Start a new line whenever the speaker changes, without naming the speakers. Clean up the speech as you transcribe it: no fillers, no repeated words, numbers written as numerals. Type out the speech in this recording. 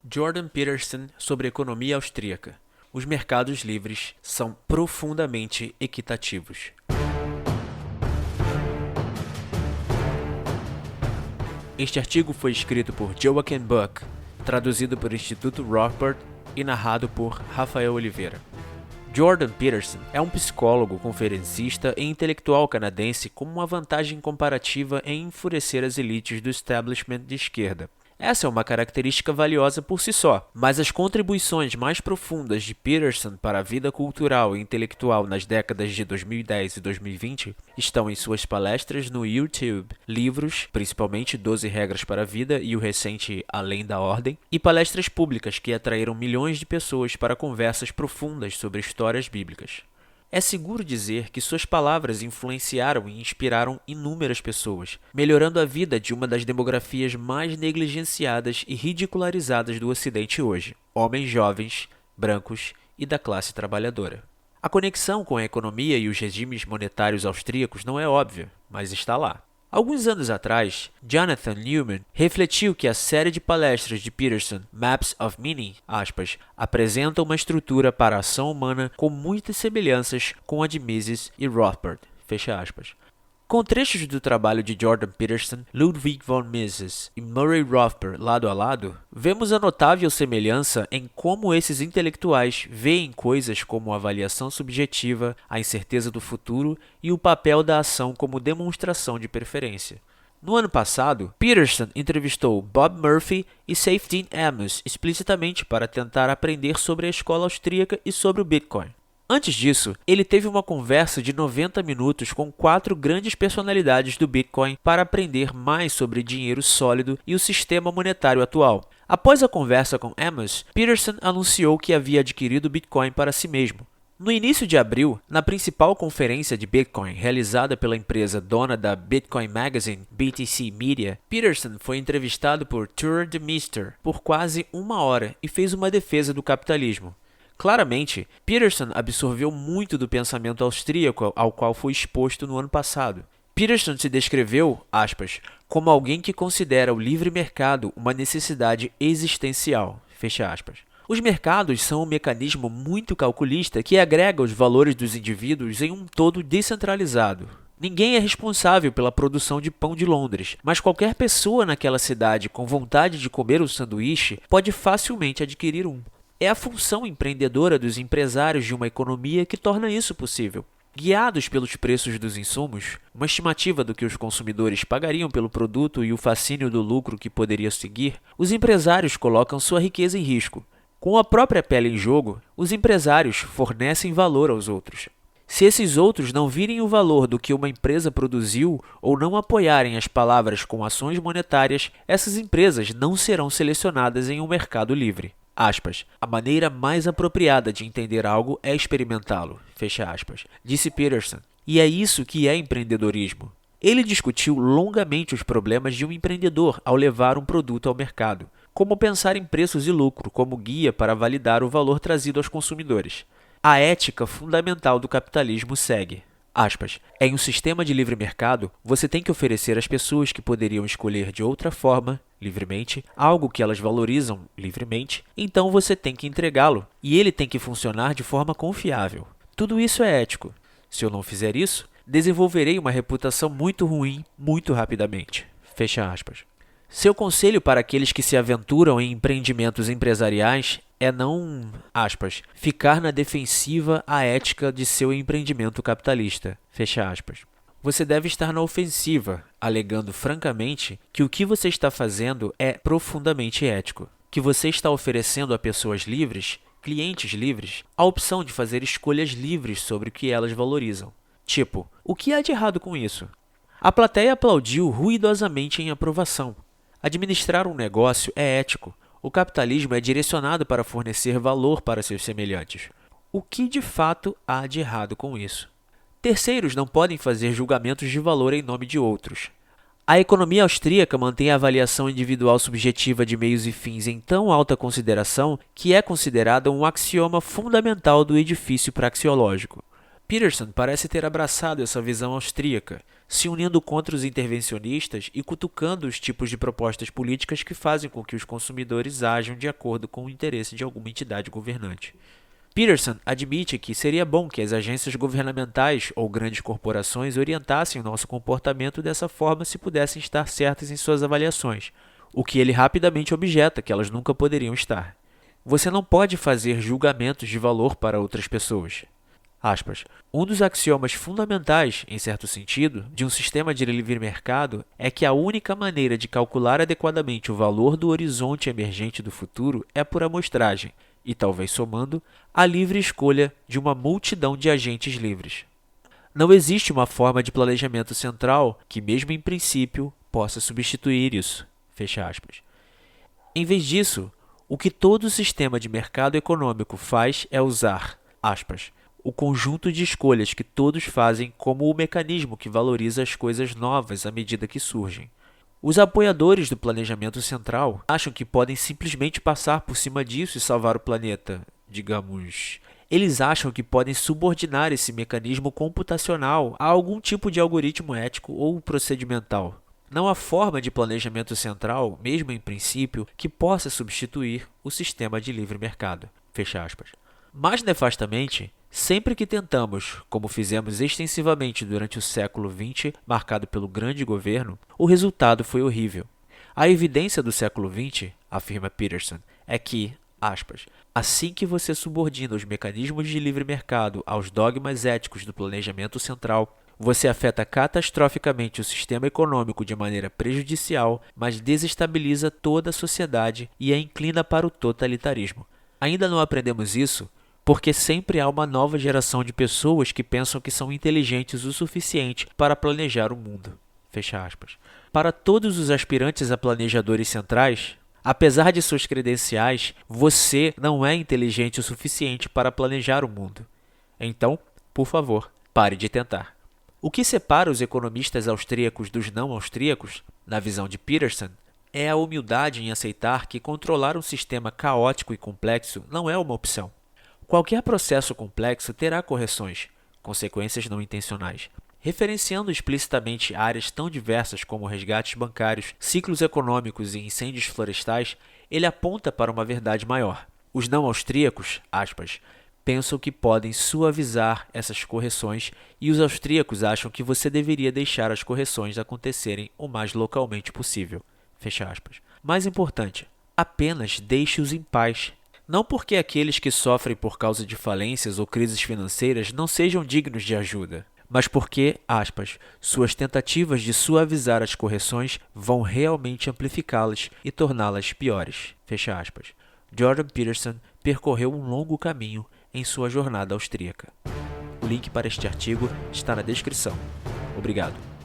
Jordan Peterson sobre economia austríaca. Os mercados livres são profundamente equitativos. Este artigo foi escrito por Joachim Buck, traduzido pelo Instituto Rothbard e narrado por Rafael Oliveira. Jordan Peterson é um psicólogo, conferencista e intelectual canadense com uma vantagem comparativa em enfurecer as elites do establishment de esquerda. Essa é uma característica valiosa por si só, mas as contribuições mais profundas de Peterson para a vida cultural e intelectual nas décadas de 2010 e 2020 estão em suas palestras no YouTube, livros, principalmente 12 Regras para a Vida e o recente Além da Ordem, e palestras públicas que atraíram milhões de pessoas para conversas profundas sobre histórias bíblicas. É seguro dizer que suas palavras influenciaram e inspiraram inúmeras pessoas, melhorando a vida de uma das demografias mais negligenciadas e ridicularizadas do Ocidente hoje: homens jovens, brancos e da classe trabalhadora. A conexão com a economia e os regimes monetários austríacos não é óbvia, mas está lá. Alguns anos atrás, Jonathan Newman refletiu que a série de palestras de Peterson, Maps of Meaning, aspas, apresenta uma estrutura para a ação humana com muitas semelhanças com a de Mises e Rothbard, fecha aspas. Com trechos do trabalho de Jordan Peterson, Ludwig von Mises e Murray Rothbard lado a lado, vemos a notável semelhança em como esses intelectuais veem coisas como a avaliação subjetiva, a incerteza do futuro e o papel da ação como demonstração de preferência. No ano passado, Peterson entrevistou Bob Murphy e Saifedean Ammous explicitamente para tentar aprender sobre a escola austríaca e sobre o Bitcoin. Antes disso, ele teve uma conversa de 90 minutos com 4 grandes personalidades do Bitcoin para aprender mais sobre dinheiro sólido e o sistema monetário atual. Após a conversa com Ammous, Peterson anunciou que havia adquirido Bitcoin para si mesmo. No início de abril, na principal conferência de Bitcoin realizada pela empresa dona da Bitcoin Magazine, BTC Media, Peterson foi entrevistado por Tuur Demeester por quase 1 hora e fez uma defesa do capitalismo. Claramente, Peterson absorveu muito do pensamento austríaco ao qual foi exposto no ano passado. Peterson se descreveu, aspas, como alguém que considera o livre mercado uma necessidade existencial, fecha aspas. Os mercados são um mecanismo muito calculista que agrega os valores dos indivíduos em um todo descentralizado. Ninguém é responsável pela produção de pão de Londres, mas qualquer pessoa naquela cidade com vontade de comer um sanduíche pode facilmente adquirir um. É a função empreendedora dos empresários de uma economia que torna isso possível. Guiados pelos preços dos insumos, uma estimativa do que os consumidores pagariam pelo produto e o fascínio do lucro que poderia seguir, os empresários colocam sua riqueza em risco. Com a própria pele em jogo, os empresários fornecem valor aos outros. Se esses outros não virem o valor do que uma empresa produziu ou não apoiarem as palavras com ações monetárias, essas empresas não serão selecionadas em um mercado livre. Aspas, a maneira mais apropriada de entender algo é experimentá-lo, fecha aspas, disse Peterson. E é isso que é empreendedorismo. Ele discutiu longamente os problemas de um empreendedor ao levar um produto ao mercado, como pensar em preços e lucro como guia para validar o valor trazido aos consumidores. A ética fundamental do capitalismo segue. Aspas, em um sistema de livre mercado, você tem que oferecer às pessoas que poderiam escolher de outra forma, livremente, algo que elas valorizam livremente, então você tem que entregá-lo, e ele tem que funcionar de forma confiável. Tudo isso é ético. Se eu não fizer isso, desenvolverei uma reputação muito ruim muito rapidamente. Fecha aspas. Seu conselho para aqueles que se aventuram em empreendimentos empresariais é não, aspas, ficar na defensiva à ética de seu empreendimento capitalista, fecha aspas. Você deve estar na ofensiva, alegando francamente que o que você está fazendo é profundamente ético, que você está oferecendo a pessoas livres, clientes livres, a opção de fazer escolhas livres sobre o que elas valorizam. Tipo, o que há de errado com isso? A plateia aplaudiu ruidosamente em aprovação. Administrar um negócio é ético. O capitalismo é direcionado para fornecer valor para seus semelhantes. O que de fato há de errado com isso? Terceiros não podem fazer julgamentos de valor em nome de outros. A economia austríaca mantém a avaliação individual subjetiva de meios e fins em tão alta consideração que é considerada um axioma fundamental do edifício praxeológico. Peterson parece ter abraçado essa visão austríaca, se unindo contra os intervencionistas e cutucando os tipos de propostas políticas que fazem com que os consumidores ajam de acordo com o interesse de alguma entidade governante. Peterson admite que seria bom que as agências governamentais ou grandes corporações orientassem o nosso comportamento dessa forma se pudessem estar certas em suas avaliações, o que ele rapidamente objeta que elas nunca poderiam estar. Você não pode fazer julgamentos de valor para outras pessoas. Aspas. Um dos axiomas fundamentais, em certo sentido, de um sistema de livre mercado é que a única maneira de calcular adequadamente o valor do horizonte emergente do futuro é por amostragem, e talvez somando, a livre escolha de uma multidão de agentes livres. Não existe uma forma de planejamento central que, mesmo em princípio, possa substituir isso. Fecha aspas. Em vez disso, o que todo sistema de mercado econômico faz é usar, aspas, o conjunto de escolhas que todos fazem como o mecanismo que valoriza as coisas novas à medida que surgem. Os apoiadores do planejamento central acham que podem simplesmente passar por cima disso e salvar o planeta, digamos. Eles acham que podem subordinar esse mecanismo computacional a algum tipo de algoritmo ético ou procedimental. Não há forma de planejamento central, mesmo em princípio, que possa substituir o sistema de livre mercado. Fecha aspas. Mais nefastamente, sempre que tentamos, como fizemos extensivamente durante o século XX, marcado pelo grande governo, o resultado foi horrível. A evidência do século XX, afirma Peterson, é que, aspas, assim que você subordina os mecanismos de livre mercado aos dogmas éticos do planejamento central, você afeta catastroficamente o sistema econômico de maneira prejudicial, mas desestabiliza toda a sociedade e a inclina para o totalitarismo. Ainda não aprendemos isso porque sempre há uma nova geração de pessoas que pensam que são inteligentes o suficiente para planejar o mundo. Fecha aspas. Para todos os aspirantes a planejadores centrais, apesar de suas credenciais, você não é inteligente o suficiente para planejar o mundo. Então, por favor, pare de tentar. O que separa os economistas austríacos dos não austríacos, na visão de Peterson, é a humildade em aceitar que controlar um sistema caótico e complexo não é uma opção. Qualquer processo complexo terá correções, consequências não intencionais. Referenciando explicitamente áreas tão diversas como resgates bancários, ciclos econômicos e incêndios florestais, ele aponta para uma verdade maior. Os não austríacos, aspas, pensam que podem suavizar essas correções e os austríacos acham que você deveria deixar as correções acontecerem o mais localmente possível. Fecha aspas. Mais importante, apenas deixe-os em paz. Não porque aqueles que sofrem por causa de falências ou crises financeiras não sejam dignos de ajuda, mas porque, aspas, suas tentativas de suavizar as correções vão realmente amplificá-las e torná-las piores. Fecha aspas. Jordan Peterson percorreu um longo caminho em sua jornada austríaca. O link para este artigo está na descrição. Obrigado.